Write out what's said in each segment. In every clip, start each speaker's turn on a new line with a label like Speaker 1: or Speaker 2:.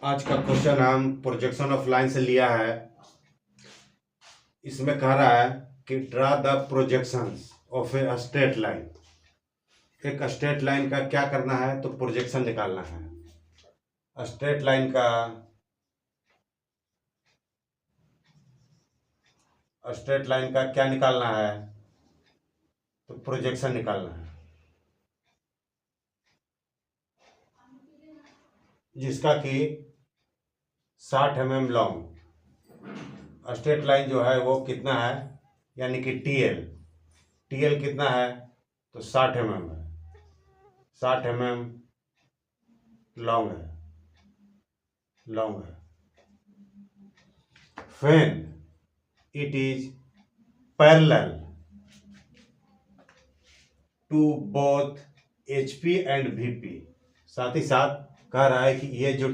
Speaker 1: आज का क्वेश्चन हम प्रोजेक्शन ऑफ लाइन से लिया है। इसमें कह रहा है कि draw the projections of a straight line. एक स्ट्रेट लाइन का क्या करना है, तो प्रोजेक्शन निकालना है। स्ट्रेट लाइन का क्या निकालना है, तो प्रोजेक्शन निकालना है, जिसका कि 60 mm लॉन्ग। स्ट्रेट लाइन जो है वो कितना है, यानी कि टीएल कितना है, तो 60 mm है। 60 mm लॉन्ग है। When it is parallel to both HP and VP। साथ ही साथ कह रहा है कि ये जो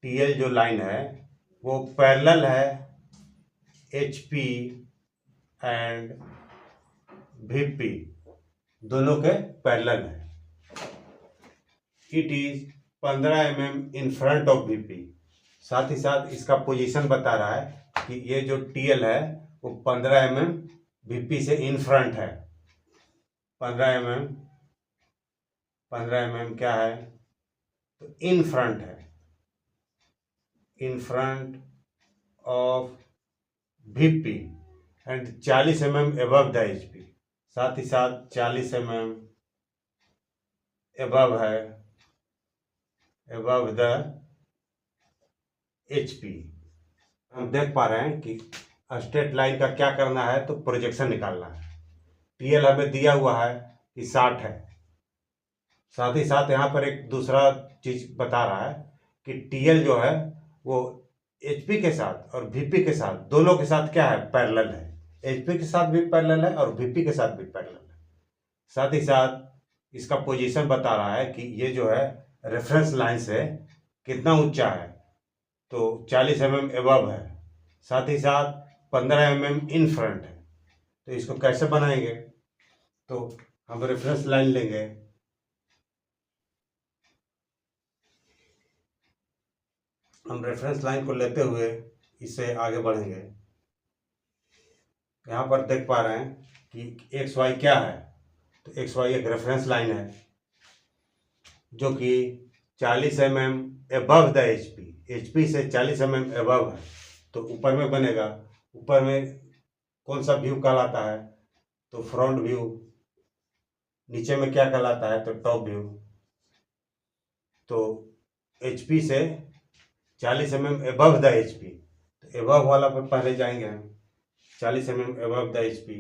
Speaker 1: टीएल जो लाइन है वो पैरेलल है HP एंड VP दोनों के पैरेलल है। It is 15 mm in front of VP। साथ ही साथ इसका पोजीशन बता रहा है कि ये जो टीएल है वो 15 mm VP से इन फ्रंट है। 15 mm क्या है, तो इन फ्रंट है, in front of VP and 40 mm above the HP। साथ ही साथ 40 mm एबव है, एबव द HP। हम देख पा रहे हैं कि स्ट्रेट लाइन का क्या करना है, तो प्रोजेक्शन निकालना है। टीएल हमें दिया हुआ है कि 60 है। साथ ही साथ यहाँ पर एक दूसरा चीज बता रहा है कि टीएल जो है वो एचपी के साथ और वीपी के साथ दोनों के साथ क्या है, पैरेलल है। एचपी के साथ भी पैरेलल है और वीपी के साथ भी पैरेलल है। साथ ही साथ इसका पोजीशन बता रहा है कि ये जो है रेफरेंस लाइन से कितना ऊंचा है, तो 40 mm एबव है। साथ ही साथ 15 mm इन फ्रंट है। तो इसको कैसे बनाएंगे, तो हम रेफरेंस लाइन लेंगे। हम रेफरेंस लाइन को लेते हुए इससे आगे बढ़ेंगे। यहाँ पर देख पा रहे हैं कि एक्स वाई क्या है, तो एक्स वाई एक रेफरेंस लाइन है जो कि 40 mm एबव द एचपी से 40 mm एबव है। तो ऊपर में बनेगा, ऊपर में कौन सा व्यू कहलाता है, तो फ्रंट व्यू। नीचे में क्या कहलाता है, तो टॉप व्यू। तो एचपी से 40 mm एबव द एचपी, तो एबव वाला पर पहले जाएंगे हम। 40 mm एबव द एचपी,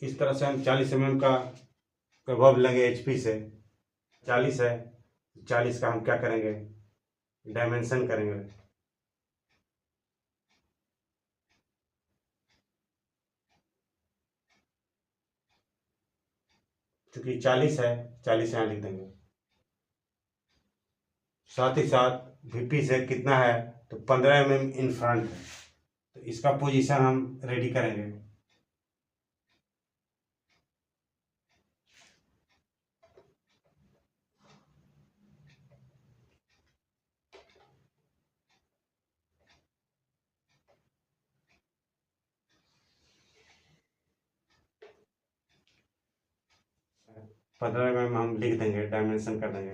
Speaker 1: इस तरह से हम 40 mm का एबव लेंगे एचपी से। 40 है, 40 का हम क्या करेंगे, डायमेंशन करेंगे। क्योंकि 40 है, 40 यहाँ लिख देंगे। साथ ही साथ वीपी से कितना है, तो 15 mm इन फ्रंट है। तो इसका पोजीशन हम रेडी करेंगे। पंद्रह mm हम लिख देंगे, डायमेंशन कर देंगे।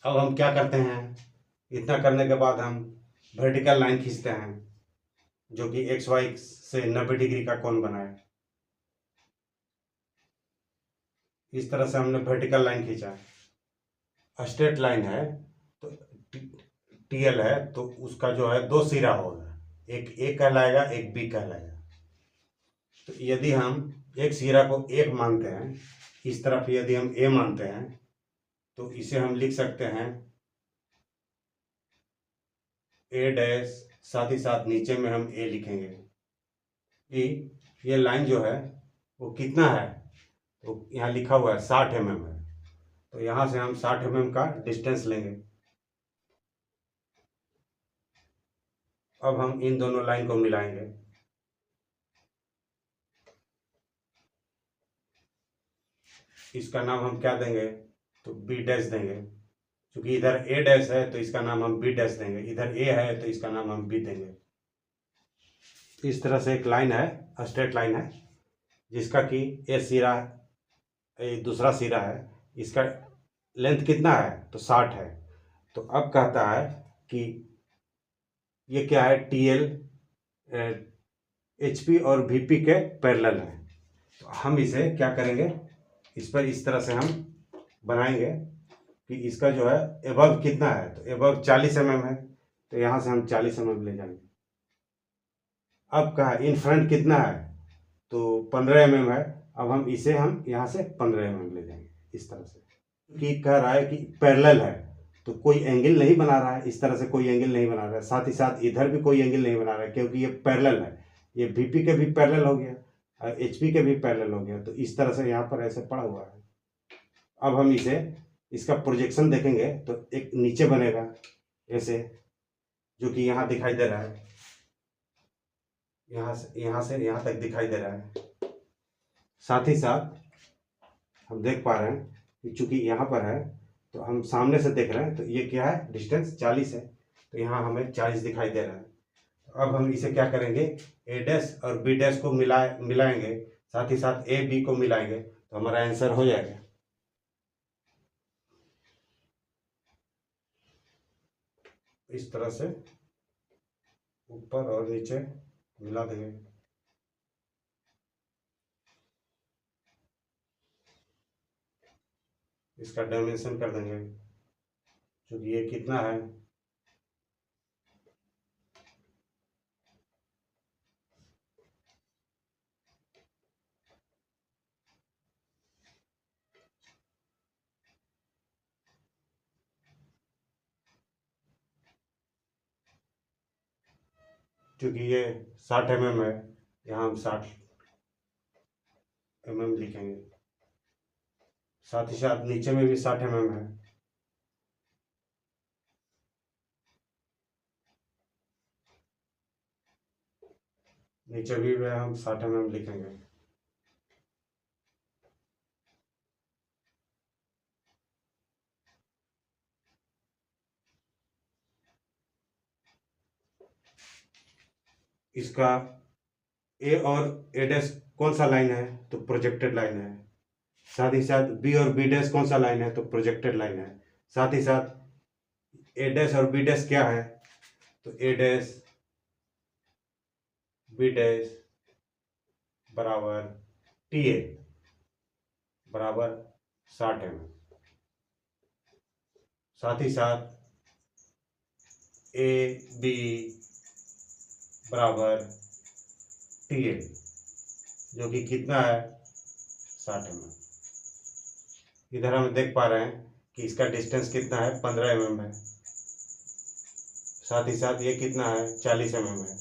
Speaker 1: अब हम क्या करते हैं, इतना करने के बाद हम वर्टिकल लाइन खींचते हैं जो कि एक्स वाई से 90 डिग्री का कोण बनाए। इस तरह से हमने वर्टिकल लाइन खींचा। स्ट्रेट लाइन है तो टीएल है, तो उसका जो है दो सिरा होगा, एक ए कहलाएगा, एक बी कहलाएगा। तो यदि हम एक सिरा को एक मानते हैं, इस तरफ यदि हम ए मानते हैं, तो इसे हम लिख सकते हैं ए डैश। साथ ही साथ नीचे में हम ए लिखेंगे कि ये लाइन जो है वो कितना है, तो यहाँ लिखा हुआ है 60 mm है। तो यहाँ से हम 60 mm का डिस्टेंस लेंगे। अब हम इन दोनों लाइन को मिलाएंगे। इसका नाम हम क्या देंगे, तो बी डैश देंगे, क्योंकि इधर ए डैश है तो इसका नाम हम बी डैश देंगे, इधर ए है तो इसका नाम हम बी देंगे। इस तरह से एक लाइन है, स्ट्रेट लाइन है, जिसका कि ये सिरा, ये दूसरा सिरा है, इसका लेंथ कितना है, तो 60 है। तो अब कहता है कि ये क्या है, टीएल एचपी और वीपी के पैरेलल है। तो हम इसे क्या करेंगे, इस पर इस तरह से हम बनाएंगे कि इसका जो है एबव कितना है, तो एबव 40 mm है, तो यहाँ से हम 40 mm ले जाएंगे। अब कहा इन फ्रंट कितना है, तो 15 mm है, अब हम इसे हम यहाँ से 15 mm ले जाएंगे इस तरह से, कि कह रहा है कि पैरेलल है तो कोई एंगल नहीं बना रहा है, इस तरह से कोई एंगल नहीं बना रहा है, साथ ही साथ इधर भी कोई एंगल नहीं बना रहा है, क्योंकि ये पैरेलल है, ये वीपी के भी पैरेलल हो गया और एचपी के भी पैरेलल हो गया, तो इस तरह से यहाँ पर ऐसे पड़ा हुआ है। अब हम इसे, इसका प्रोजेक्शन देखेंगे तो एक नीचे बनेगा ऐसे, जो कि यहाँ दिखाई दे रहा है, यहाँ से यहाँ तक दिखाई दे रहा है। साथ ही साथ हम देख पा रहे हैं कि चूंकि यहाँ पर है तो हम सामने से देख रहे हैं, तो ये क्या है, डिस्टेंस 40 है, तो यहाँ हमें 40 दिखाई दे रहा है। अब हम इसे क्या करेंगे, ए डैश और बी डैश को मिलाएंगे, साथ ही साथ ए बी को मिलाएंगे, तो हमारा आंसर हो जाएगा। इस तरह से ऊपर और नीचे मिला देंगे। इसका डायमेंशन कर देंगे, क्योंकि ये कितना है, क्योंकि ये 60 mm है, यहाँ हम 60 mm लिखेंगे, साथ ही साथ नीचे में भी 60 mm है, नीचे भी हम 60 mm लिखेंगे। इसका ए और ए डैश कौन सा लाइन है, तो प्रोजेक्टेड लाइन है। साथ ही साथ बी और बी डैश कौन सा लाइन है, तो प्रोजेक्टेड लाइन है। साथ ही साथ ए डैश और बी डैश क्या है, तो ए डैश बी डैश बराबर टी ए बराबर 60 mm। साथ ही साथ ए बी बराबर टी ए, जो कि कितना है, 60 mm। इधर हम देख पा रहे हैं कि इसका डिस्टेंस कितना है, 15 mm है, साथ ही साथ ये कितना है, 40 mm है।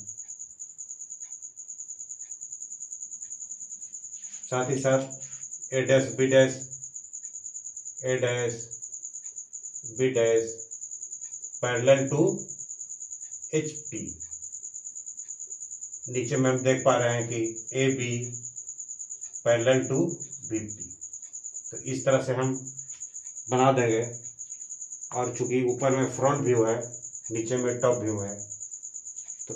Speaker 1: साथ ही साथ A dash B dash, A dash B dash parallel to H P. नीचे में हम देख पा रहे हैं कि A B parallel to B P. तो इस तरह से हम बना देंगे, और चूंकि ऊपर में फ्रंट व्यू है, नीचे में टॉप व्यू है, तो